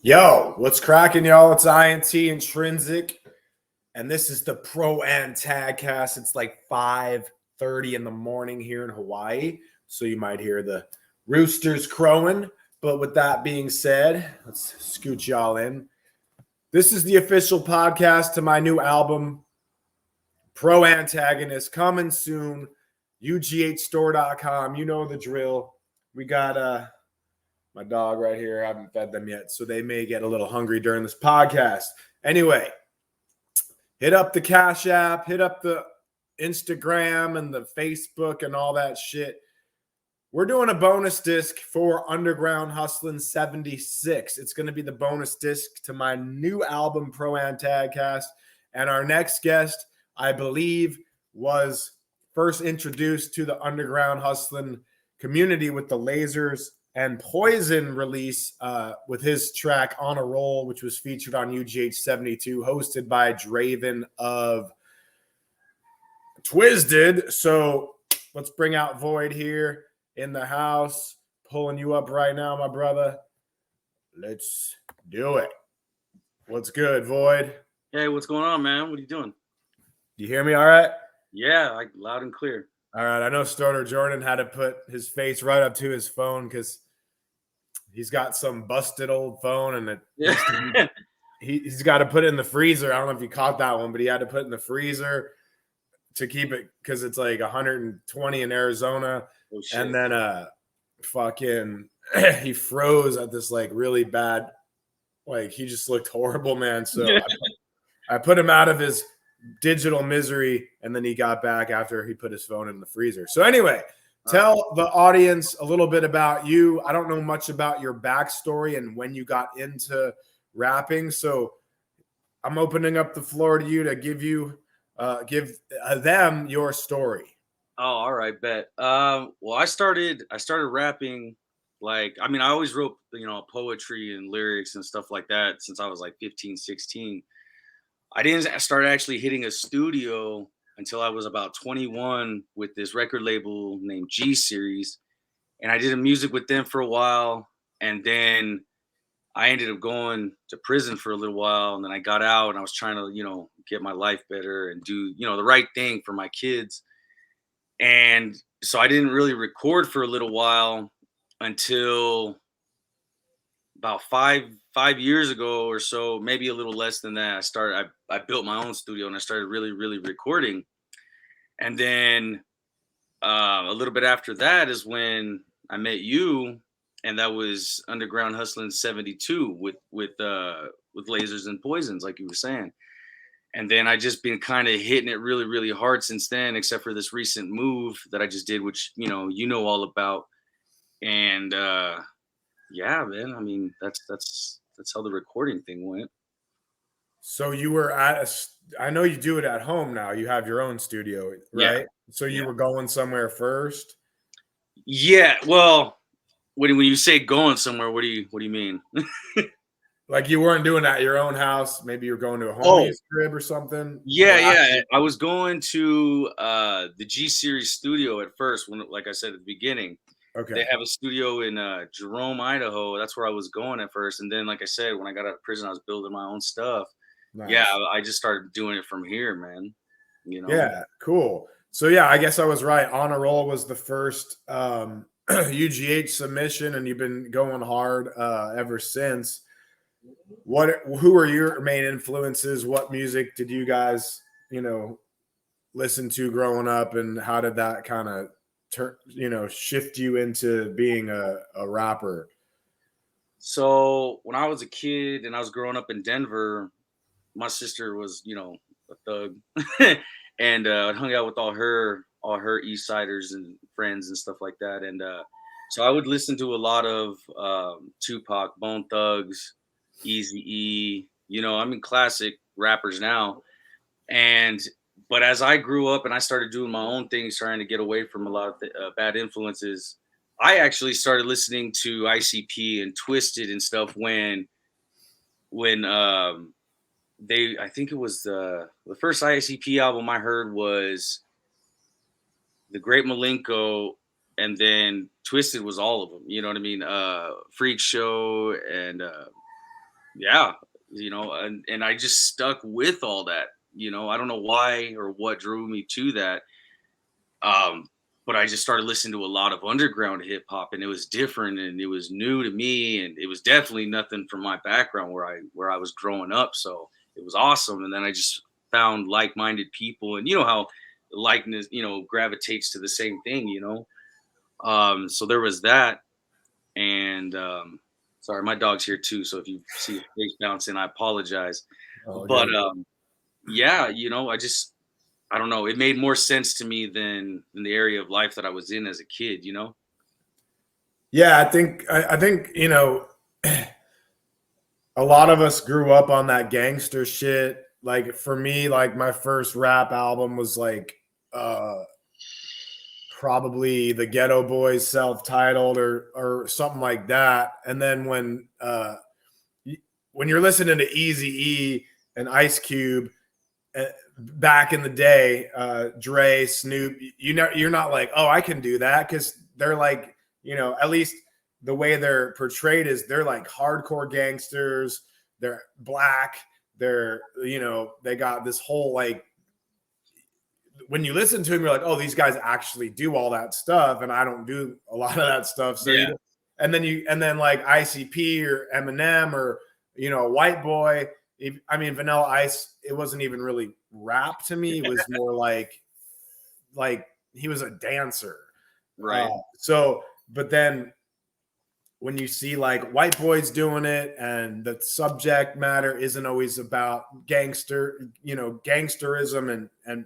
Yo, what's cracking, y'all? It's Intrinzik, and this is the Proantagcast. It's like 5:30 in the morning here in Hawaii, so you might hear the roosters crowing. But with that being said, let's scoot y'all in. This is the official podcast to my new album, Proantagonist, coming soon. UGHstore.com. You know the drill. We got my dog right here. I haven't fed them yet, so they may get a little hungry during this podcast. Anyway, hit up the Cash App, hit up the Instagram and the Facebook and all that shit. We're doing a bonus disc for Underground Hustlin 76. It's going to be the bonus disc to my new album, Proantagcast. And our next guest, I believe, was first introduced to the Underground Hustlin community with the Lasers and Poison release with his track On a Roll, which was featured on UGH 72, hosted by Draven of Twisted. So let's bring out Void here in the house, pulling you up right now, my brother. Let's do it. What's good, Void? Hey, what's going on, man? What are you doing? You hear me all right? Yeah, like loud and clear. All right. I know Stoner Jordan had to put his face right up to his phone because he's got some busted old phone, and he's got to put it in the freezer. I don't know if you caught that one, but he had to put it in the freezer to keep it because it's like 120 in Arizona. Oh, shit. And then fucking he froze at this like really bad, like he just looked horrible, man. So I put him out of his digital misery, and then he got back after he put his phone in the freezer. So anyway, tell the audience a little bit about you. I don't know much about your backstory and when you got into rapping, so I'm opening up the floor to you to give them your story. Oh, all right, bet. Well, I started rapping. Like, I mean, I always wrote, poetry and lyrics and stuff like that since I was like 15, 16. I didn't start actually hitting a studio until I was about 21 with this record label named G Series. And I did music with them for a while. And then I ended up going to prison for a little while. And then I got out and I was trying to, get my life better and do, the right thing for my kids. And so I didn't really record for a little while until about five years ago or so, maybe a little less than that. I built my own studio and I started really, really recording. And then a little bit after that is when I met you, and that was Underground Hustlin 72 with Lasers and Poisons, like you were saying. And then I just been kind of hitting it really, really hard since then, except for this recent move that I just did, which you know all about. And yeah, man. I mean, that's how the recording thing went. So you were I know you do it at home now. You have your own studio, right? Yeah. So you were going somewhere first? Yeah. Well, when you say going somewhere, what do you mean? Like you weren't doing it at your own house. Maybe you're going to a homie's crib or something. Yeah. I was going to the G Series studio at first, when, like I said at the beginning. Okay. They have a studio in Jerome, Idaho. That's where I was going at first. And then, like I said, when I got out of prison, I was building my own stuff. Nice. Yeah, I just started doing it from here, man. Yeah, cool. So yeah, I guess I was right. On a Roll was the first UGH submission, and you've been going hard ever since. Who are your main influences? What music did you guys, listen to growing up, and how did that kind of shift you into being a rapper? So when I was a kid and I was growing up in Denver, my sister was, a thug, and hung out with all her East Siders and friends and stuff like that. And so I would listen to a lot of Tupac, Bone Thugs, Eazy-E, classic rappers now. But as I grew up and I started doing my own things, trying to get away from a lot of bad influences, I actually started listening to ICP and Twisted and stuff when I think it was the first ICP album I heard was The Great Malenko, and then Twisted was all of them. You know what I mean? Freak Show and Yeah, and I just stuck with all that. I don't know why or what drove me to that. Um, but I just started listening to a lot of underground hip hop, and it was different and it was new to me, and it was definitely nothing from my background where I was growing up. So it was awesome. And then I just found like-minded people, and you know how likeness, gravitates to the same thing, so there was that. And sorry, my dog's here too. So if you see his face bouncing, I apologize. Oh, But good. yeah, I don't know. It made more sense to me than the area of life that I was in as a kid. Yeah, I think a lot of us grew up on that gangster shit. Like for me, like my first rap album was like uh probably the Ghetto Boys self-titled or something like that. And then when you're listening to Eazy-E and Ice Cube back in the day, Dre, Snoop, you're not like, oh, I can do that, because they're like, at least the way they're portrayed is they're like hardcore gangsters. They're black. They got this whole like, when you listen to them, you're like, oh, these guys actually do all that stuff, and I don't do a lot of that stuff. So Yeah. and then like ICP or Eminem or White Boy. I mean, Vanilla Ice, it wasn't even really rap to me. It was more like he was a dancer. Right. But then when you see like White Boys doing it, and the subject matter isn't always about gangsterism and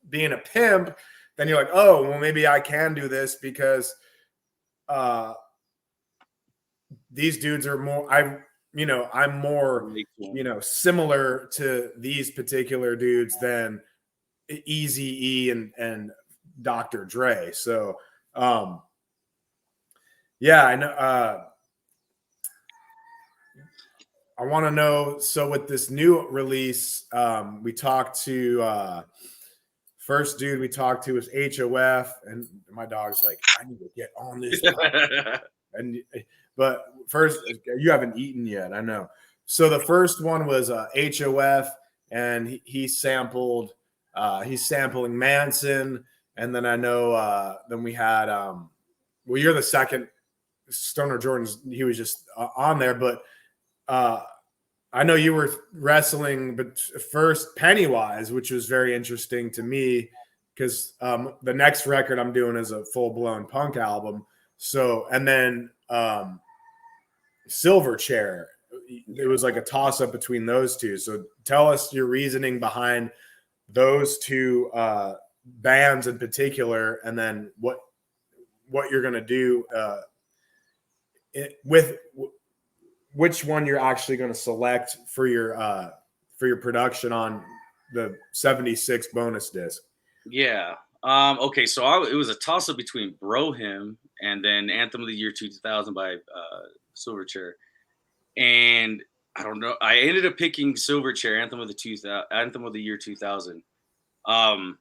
being a pimp, then you're like, oh, well, maybe I can do this, because these dudes are more, I'm more, similar to these particular dudes than Eazy-E and Dr. Dre. So, yeah, I know. I want to know. So with this new release, we talked to, first dude we talked to was HOF, and my dog's like, I need to get on this. But first, you haven't eaten yet, I know. So the first one was HOF, and he's sampling Manson, and then I know then we had well, you're the second Stoner Jordan's, he was just on there, but I know you were wrestling, but first Pennywise, which was very interesting to me, because the next record I'm doing is a full blown punk album. So, and then Silverchair, it was like a toss up between those two. So, tell us your reasoning behind those two bands in particular, and then what you're gonna do with which one you're actually going to select for your production on the 76 bonus disc. Yeah. Okay. So it was a toss up between Bro Him and then Anthem of the Year 2000 by Silverchair. And I don't know. I ended up picking Silverchair, Anthem of the Year 2000. When,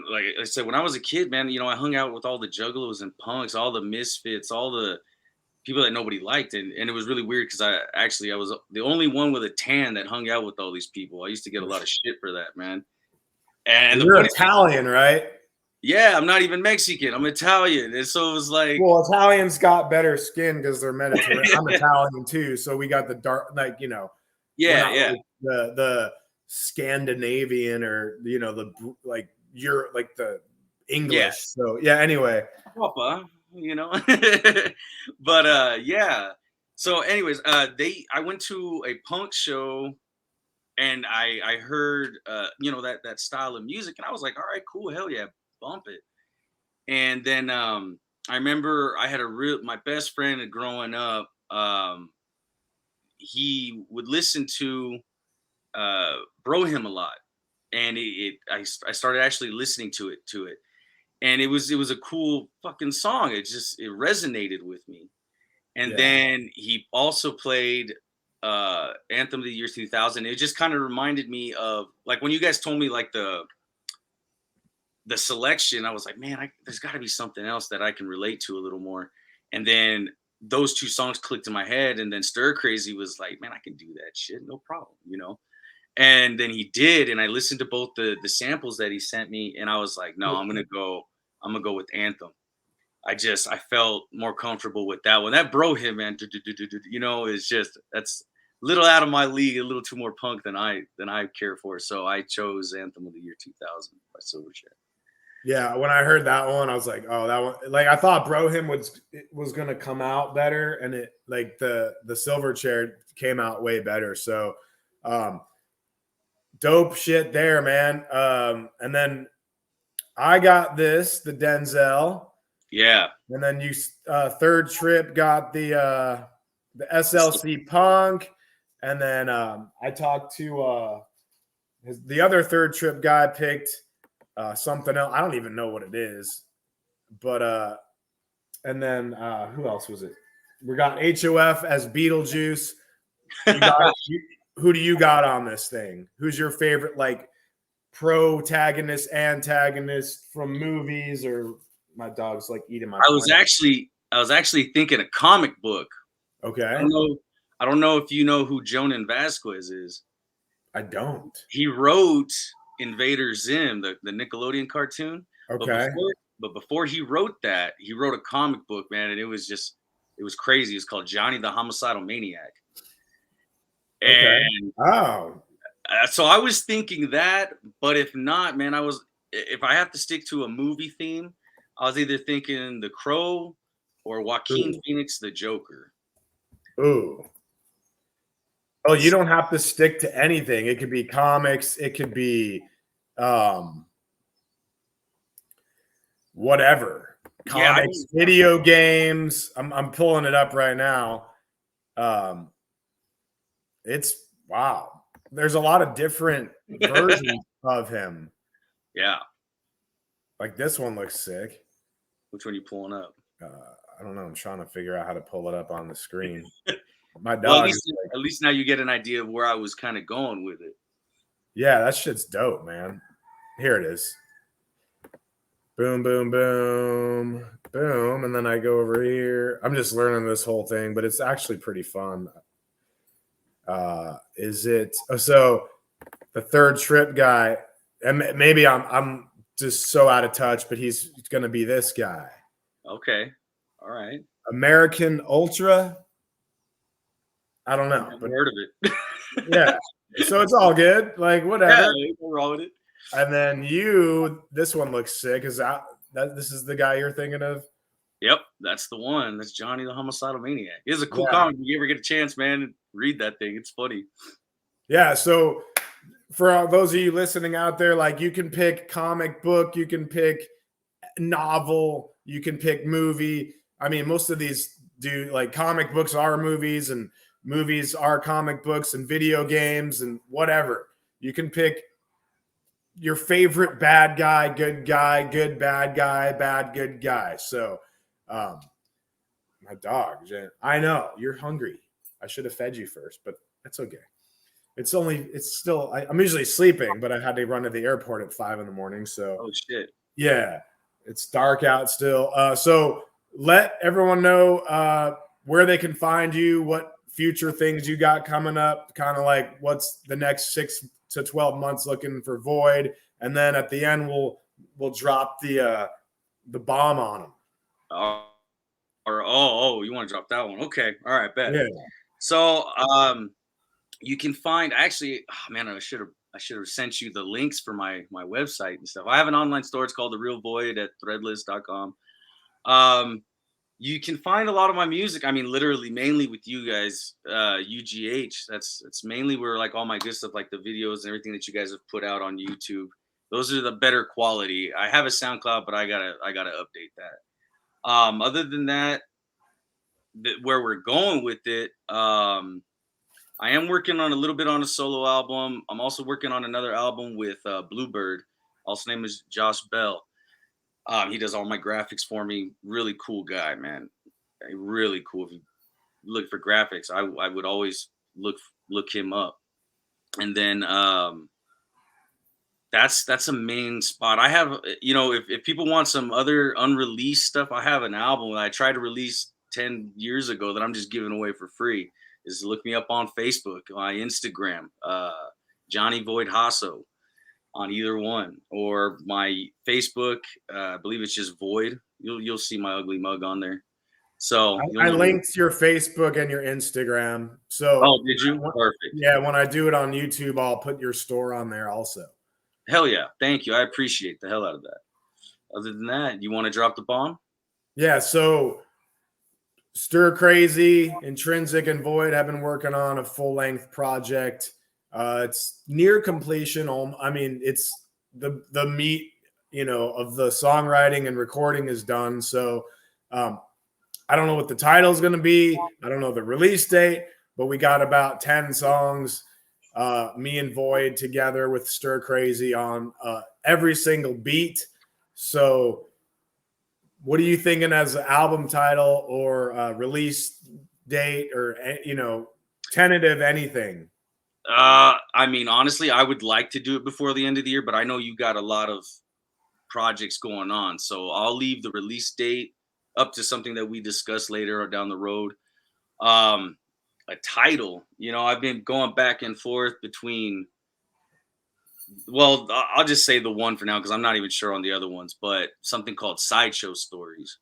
like I said, when I was a kid, man, I hung out with all the juggalos and punks, all the misfits, all the people that nobody liked, and it was really weird, because I was the only one with a tan that hung out with all these people. I used to get a lot of shit for that, man. And the You're funny thing, Italian, right? yeah, I'm not even Mexican. I'm Italian, and so it was like, Well, Italians got better skin because they're Mediterranean. I'm Italian too, so we got the dark, like we're yeah, not yeah, like the Scandinavian or like you're like the yeah, English. So yeah. Anyway, Papa, but yeah. So, anyways, I went to a punk show, and I heard that style of music, and I was like, all right, cool, hell yeah, bump it. And then I remember I had my best friend growing up. He would listen to Bro Him a lot, and I started actually listening to it, and it was a cool fucking song. It resonated with me. And yeah, then he also played Anthem of the Year 2000. It just kind of reminded me of, like, when you guys told me like the selection, I was like, man, there's got to be something else that I can relate to a little more. And then those two songs clicked in my head, and then Stir Crazy was like, man, I can do that shit, no problem, you know. And then he did, and I listened to both the samples that he sent me, and I was like, no, I'm gonna go with Anthem. I felt more comfortable with that one. That bro hit, man, you know, is just that's a little out of my league, a little too more punk than I care for. So I chose Anthem of the Year 2000 by Silverchair. Yeah, when I heard that one, I was like, oh, that one. Like I thought Bro Him was gonna come out better, and it like the Silverchair came out way better. So dope shit there, man. And then I got the Denzel. Yeah. And then you Third Trip got the SLC Punk. And then I talked to the other Third Trip guy picked something else. I don't even know what it is. But and then who else was it? We got HOF as Beetlejuice. Who do you got on this thing? Who's your favorite, like, protagonist, antagonist from movies? Or my dog's like eating my. I was actually thinking a comic book. Okay. I don't know if you know who Jonan Vasquez is. I don't. He wrote Invader Zim, the Nickelodeon cartoon. Okay. But before he wrote that, he wrote a comic book, man, and it was crazy. It's called Johnny the Homicidal Maniac. Okay. And so I was thinking that, but if not, man, if I have to stick to a movie theme, I was either thinking The Crow or Joaquin Phoenix, The Joker. Ooh. Oh, you don't have to stick to anything. It could be comics. It could be whatever. Comics, video games. I'm pulling it up right now. It's wow. There's a lot of different versions of him. Yeah. Like this one looks sick. Which one are you pulling up? I don't know. I'm trying to figure out how to pull it up on the screen. My dog. Well, at least now you get an idea of where I was kind of going with it. Yeah, that shit's dope, man. Here it is. Boom, boom, boom, boom. And then I go over here. I'm just learning this whole thing, but it's actually pretty fun. Is it so the Third Trip guy, and maybe I'm just so out of touch, but he's gonna be this guy. Okay. All right. American Ultra. I don't know. I've heard of it. Yeah. So it's all good. Like whatever. Yeah, we're wrong with it. And then this one looks sick. Is this is the guy you're thinking of? Yep, that's the one. That's Johnny the Homicidal Maniac. It's a cool comic. If you ever get a chance, man, read that thing. It's funny. Yeah. So for those of you listening out there, like you can pick comic book, you can pick novel, you can pick movie. I mean, most of these do, like, comic books are movies and movies are comic books and video games and whatever. You can pick your favorite bad guy, good bad guy, bad, good guy. So my dog, Jen, I know you're hungry. I should have fed you first, but that's okay. It's still, I'm usually sleeping, but I had to run to the airport at 5 a.m. So, oh shit. Yeah, it's dark out still. So let everyone know where they can find you, what future things you got coming up, kind of like what's the next 6 to 12 months looking for Void. And then at the end, we'll drop the bomb on them. You want to drop that one? Okay. All right, bet. Yeah. So you can find, actually, oh man, I should have sent you the links for my website and stuff. I have an online store. It's called The Real Void at threadless.com. You can find a lot of my music. I mean, literally, mainly with you guys, UGH. That's mainly where, like, all my good stuff, like the videos and everything that you guys have put out on YouTube. Those are the better quality. I have a SoundCloud, but I gotta update that. Other than that, where we're going with it, I am working on a little bit on a solo album. I'm also working on another album with Bluebird. Also name is Josh Bell. He does all my graphics for me. Really cool guy, man. Really cool. If you look for graphics, I would always look him up. And then that's a main spot. I have, if people want some other unreleased stuff, I have an album that I try to release 10 years ago that I'm just giving away for free is look me up on Facebook, my Instagram, Johnny Void Hasso on either one, or my Facebook. I believe it's just Void. You'll see my ugly mug on there. So I linked your Facebook and your Instagram. So did you? Perfect. Yeah, when I do it on YouTube, I'll put your store on there also. Hell yeah. Thank you. I appreciate the hell out of that. Other than that, you want to drop the bomb? Yeah, so Stir Crazy, Intrinzik, and Void have been working on a full-length project. It's near completion. I mean, it's the meat, of the songwriting and recording is done. So I don't know what the title is going to be. I don't know the release date, but we got about 10 songs, me and Void together with Stir Crazy on every single beat. So what are you thinking as an album title or release date or, tentative anything? I mean, honestly, I would like to do it before the end of the year, but I know you got a lot of projects going on. So I'll leave the release date up to something that we discuss later or down the road. A title, I've been going back and forth between, well, I'll just say the one for now because I'm not even sure on the other ones, but something called Sideshow Stories.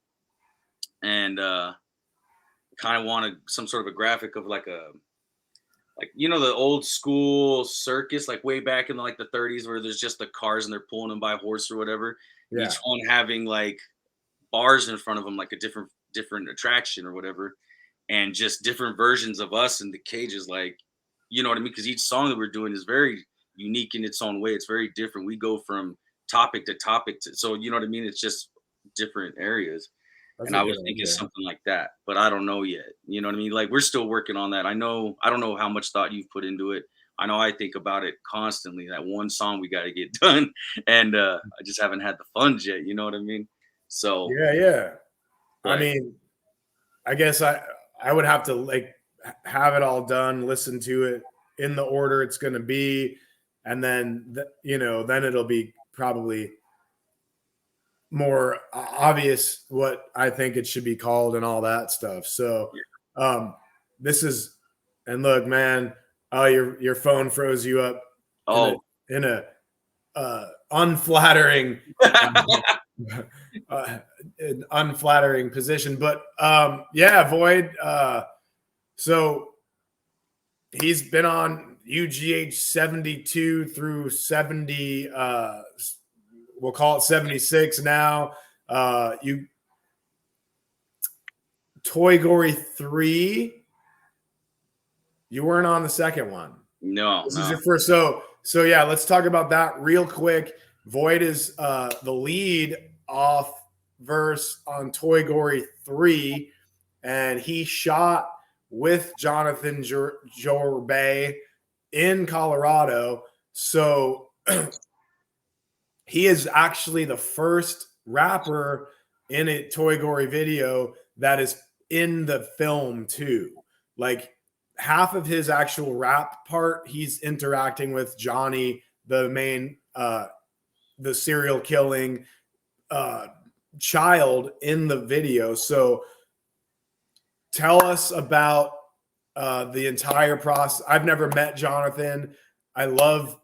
And kind of wanted some sort of a graphic of like the old school circus, like way back in like the 30s where there's just the cars and they're pulling them by horse or whatever. Yeah. Each one having like bars in front of them, like a different attraction or whatever, and just different versions of us in the cages, like, you know what I mean? Because each song that we're doing is very unique in its own way. It's very different. We go from topic to topic so you know what I mean? It's just different areas. That's And I was thinking something like that, but I don't know yet. You know what I mean? Like we're still working on that. I don't know how much thought you've put into it. I know I think about it constantly. That one song we got to get done, and I just haven't had the funds yet. You know what I mean? So Yeah. but, I mean, I guess I would have to like have it all done, listen to it in the order it's going to be, and then then it'll be probably more obvious what I think it should be called and all that stuff. So this is, and look, man, your phone froze you up in a unflattering an unflattering position. But yeah, Void, so he's been on UGH 72 through 70, we'll call it 76 now. Toy Gory 3. You weren't on the second one. No. This is your first. So yeah, let's talk about that real quick. Void is the lead off verse on Toy Gory 3, and he shot with Jonathan Jorbay in Colorado. So he is actually the first rapper in a Toy Gory video that is in the film too. Like half of his actual rap part, he's interacting with Johnny, the main, the serial killing child in the video. So tell us about the entire process. I've never met Jonathan. I love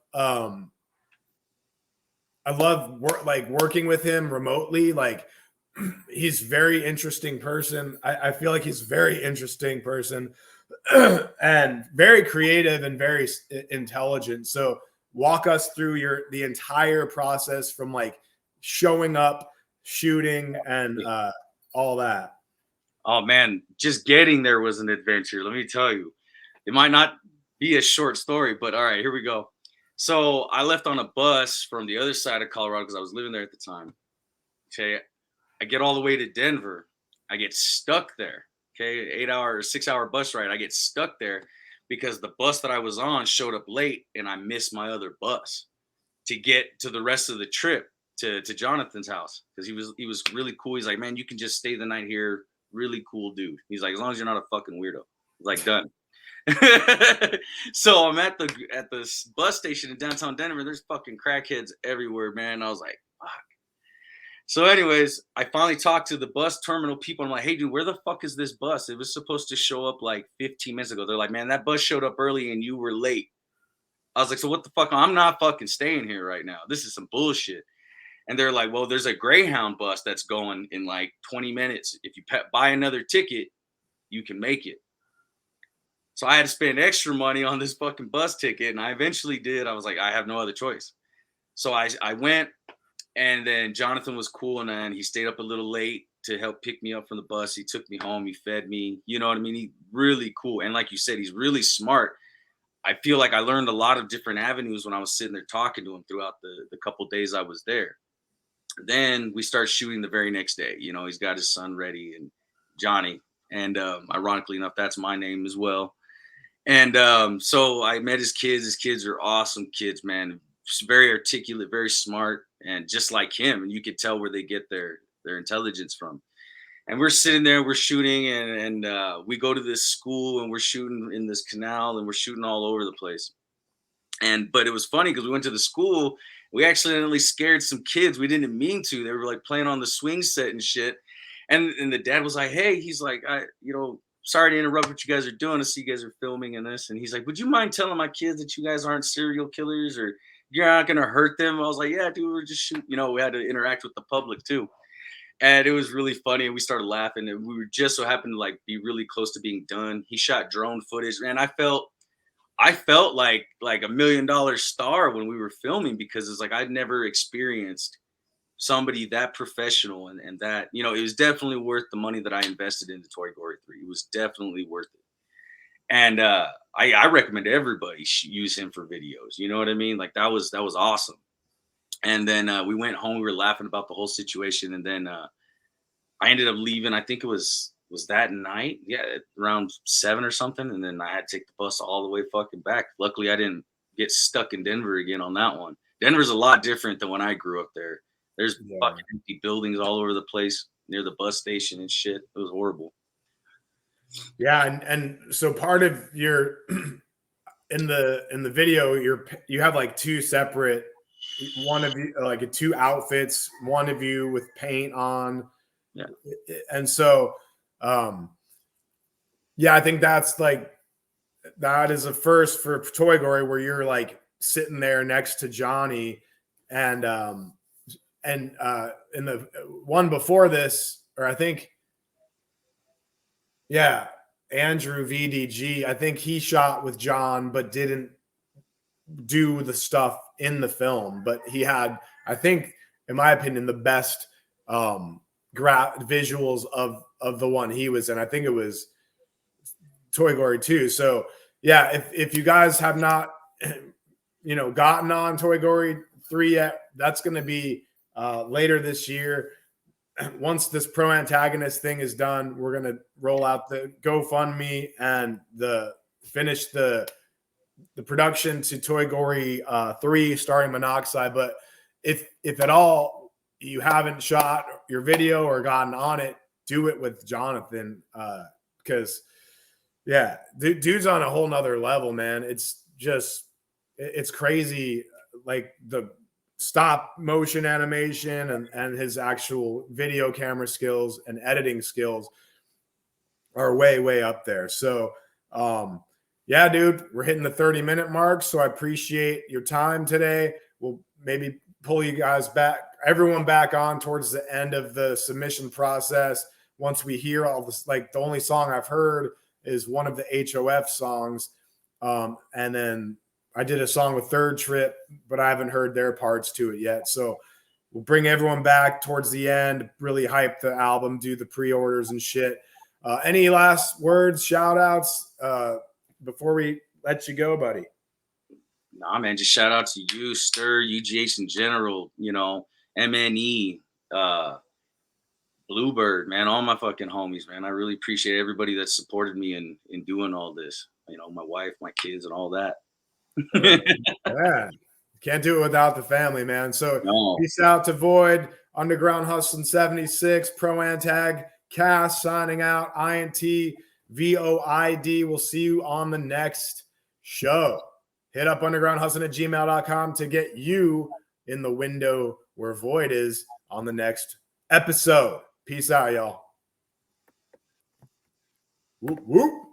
working with him remotely. Like he's very interesting person. I feel like he's a very interesting person and very creative and very intelligent. So walk us through the entire process from like showing up, shooting, and all that. Oh man, just getting there was an adventure. Let me tell you, it might not be a short story, but all right, here we go. So I left on a bus from the other side of Colorado because I was living there at the time. Okay, I get all the way to Denver. I get stuck there. Okay, 8-hour, 6-hour bus ride. I get stuck there because the bus that I was on showed up late, and I missed my other bus to get to the rest of the trip to Jonathan's house because he was really cool. He's like, man, you can just stay the night here. Really cool dude. He's like, as long as you're not a fucking weirdo. He's like, done. So I'm at the bus station in downtown Denver. There's fucking crackheads everywhere, man. I was like, fuck. So, anyways, I finally talked to the bus terminal people. I'm like, hey, dude, where the fuck is this bus? It was supposed to show up like 15 minutes ago. They're like, man, that bus showed up early and you were late. I was like, so what the fuck? I'm not fucking staying here right now. This is some bullshit. And they're like, well, there's a Greyhound bus that's going in like 20 minutes. If you buy another ticket, you can make it. So I had to spend extra money on this fucking bus ticket. And I eventually did. I was like, I have no other choice. So I went, and then Jonathan was cool, and then he stayed up a little late to help pick me up from the bus. He took me home. He fed me. You know what I mean? He really cool. And like you said, he's really smart. I feel like I learned a lot of different avenues when I was sitting there talking to him throughout the couple days I was there. Then we start shooting the very next day. You know, he's got his son ready and Johnny. And ironically enough, that's my name as well. And so I met his kids. His kids are awesome kids, man. Very articulate, very smart, and just like him. And you could tell where they get their intelligence from. And we're sitting there, we're shooting, and we go to this school, and we're shooting in this canal, and we're shooting all over the place. But it was funny because we went to the school. We accidentally scared some kids. We didn't mean to. They were like playing on the swing set and shit. And the dad was like, "Hey," he's like, sorry to interrupt what you guys are doing. I see you guys are filming and this." And he's like, "Would you mind telling my kids that you guys aren't serial killers or you're not gonna hurt them?" I was like, "Yeah, dude, we're just shooting." You know, we had to interact with the public too. And it was really funny. And we started laughing. And we were just so happened to like be really close to being done. He shot drone footage. And I felt like $1 million star when we were filming because it's like I'd never experienced somebody that professional and that, you know, it was definitely worth the money that I invested into Toy Story 3. It was definitely worth it. And I recommend everybody use him for videos. You know what I mean? Like that was awesome. And then we went home. We were laughing about the whole situation. And then I ended up leaving. I think it was that night, yeah, around 7 or something. And then I had to take the bus all the way fucking back. Luckily, I didn't get stuck in Denver again on that one. Denver's a lot different than when I grew up there. There's fucking empty buildings all over the place near the bus station and shit. It was horrible. Yeah, and so part of your in the video, you have like two separate, one of you like two outfits, one of you with paint on, Yeah. And so yeah, I think that is a first for Toy Gory where you're like sitting there next to Johnny, and in the one before this, or I think, yeah, Andrew VDG, I think he shot with John, but didn't do the stuff in the film. But he had, I think, in my opinion, the best visuals of the one he was in. I think it was Toy Gory 2. So yeah, if you guys have not, gotten on Toy Gory 3 yet, that's going to be later this year. Once this Proantagonist thing is done, we're going to roll out the GoFundMe and finish the production to Toy Gory 3 starring Monoxide. But if at all you haven't shot your video or gotten on it, do it with Jonathan, because yeah, dude's on a whole nother level, man. It's crazy, like the stop motion animation and his actual video camera skills and editing skills are way up there. So yeah, dude, we're hitting the 30-minute mark, so I appreciate your time today. We'll maybe pull you guys back, everyone back on towards the end of the submission process once we hear all this. Like the only song I've heard is one of the HOF songs, and then I did a song with Third Trip, but I haven't heard their parts to it yet. So we'll bring everyone back towards the end, really hype the album, do the pre-orders and shit. Any last words, shout outs before we let you go, buddy? Nah, man, just shout out to you, Stir, UGH in general, MNE, Bluebird, man, all my fucking homies, man. I really appreciate everybody that supported me in doing all this. My wife, my kids, and all that. Yeah, can't do it without the family, man. So No. peace out to Void, Underground Hustlin 76, Proantagcast signing out, INT VOID. We'll see you on the next show. Hit up undergroundhustlin@gmail.com to get you in the window where Void is. on the next episode. Peace out, y'all. Whoop, whoop.